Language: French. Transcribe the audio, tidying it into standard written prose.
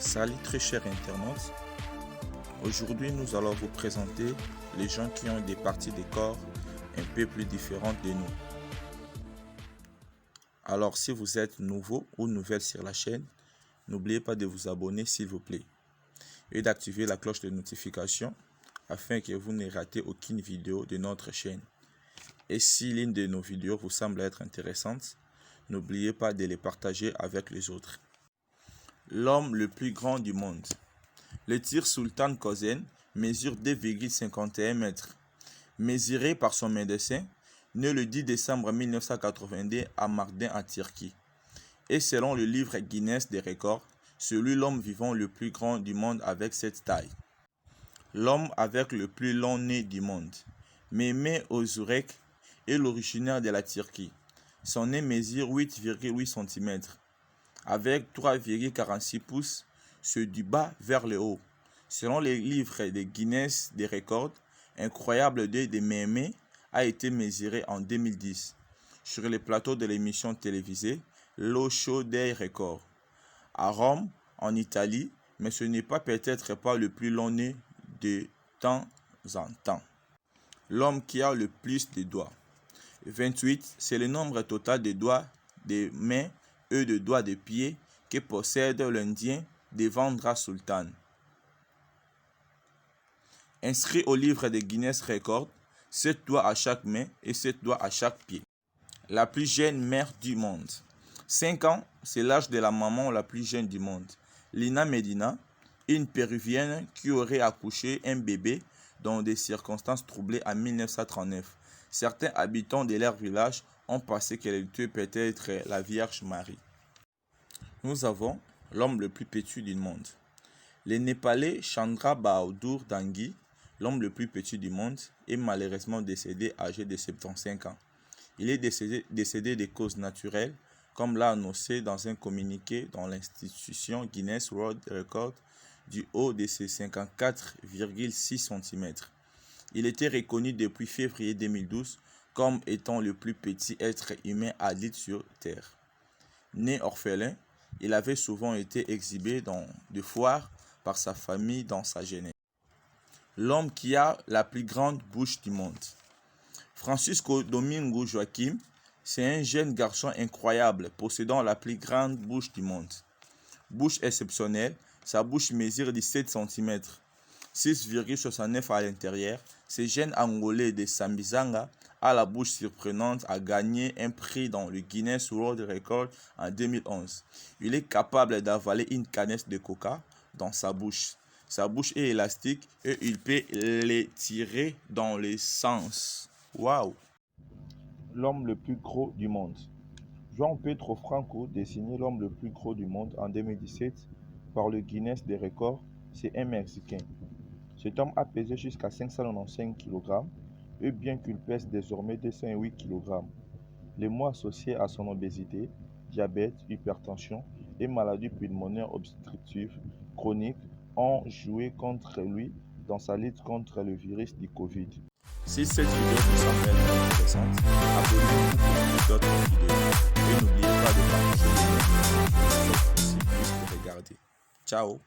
Salut très chers internautes, aujourd'hui nous allons vous présenter les gens qui ont des parties de corps un peu plus différentes de nous. Alors si vous êtes nouveau ou nouvelle sur la chaîne, n'oubliez pas de vous abonner s'il vous plaît et d'activer la cloche de notification afin que vous ne ratez aucune vidéo de notre chaîne. Et si l'une de nos vidéos vous semble être intéressante, n'oubliez pas de les partager avec les autres. L'homme le plus grand du monde. Le Tir Sultan Kösen mesure 2,51 mètres. Mesuré par son médecin, né le 10 décembre 1982 à Mardin en Turquie. Et selon le livre Guinness des records, c'est lui l'homme vivant le plus grand du monde avec cette taille. L'homme avec le plus long nez du monde. Mehmet Özürek est l'originaire de la Turquie. Son nez mesure 8,8 cm. Avec 3,46 pouces, c'est du bas vers le haut. Selon les livres de Guinness des records, incroyable deuil de Mehmet a été mesuré en 2010 sur le plateau de l'émission télévisée Lo Show dei Records à Rome, en Italie, mais ce n'est peut-être pas le plus long nez de temps en temps. L'homme qui a le plus de doigts. 28, c'est le nombre total de doigts de mains et de doigts de pied que possède l'Indien Devendra Sultan. Inscrit au livre de Guinness Records, 7 doigts à chaque main et 7 doigts à chaque pied. La plus jeune mère du monde. 5 ans, c'est l'âge de la maman la plus jeune du monde. Lina Medina, une péruvienne qui aurait accouché un bébé dans des circonstances troublées en 1939. Certains habitants de leur village ont pensé qu'elle était peut-être la Vierge Marie. Nous avons l'homme le plus petit du monde. Le Népalais Chandra Bahadur Dangui, l'homme le plus petit du monde, est malheureusement décédé âgé de 75 ans. Il est décédé de causes naturelles, comme l'a annoncé dans un communiqué dans l'institution Guinness World Records du haut de ses 54,6 cm. Il était reconnu depuis février 2012 comme étant le plus petit être humain adulte sur Terre. Né orphelin, il avait souvent été exhibé dans des foires par sa famille dans sa jeunesse. L'homme qui a la plus grande bouche du monde. Francisco Domingo Joaquim, c'est un jeune garçon incroyable possédant la plus grande bouche du monde. Bouche exceptionnelle, sa bouche mesure 17 cm, 6,69 à l'intérieur. Ce jeune Angolais de Sambizanga a la bouche surprenante, a gagné un prix dans le Guinness World Records en 2011. Il est capable d'avaler une canette de coca dans sa bouche. Sa bouche est élastique et il peut l'étirer dans les sens. Waouh! L'homme le plus gros du monde. João Pedro Franco, désigné l'homme le plus gros du monde en 2017 par le Guinness des records, c'est un Mexicain. Cet homme a pesé jusqu'à 595 kg et bien qu'il pèse désormais 208 kg. Les mots associés à son obésité, diabète, hypertension et maladie pulmonaire obstructive chronique ont joué contre lui dans sa lutte contre le virus du Covid. Si cette vidéo vous semble être intéressante, abonnez-vous pour d'autres vidéos et n'oubliez pas de partager les vidéos pour regarder. Ciao!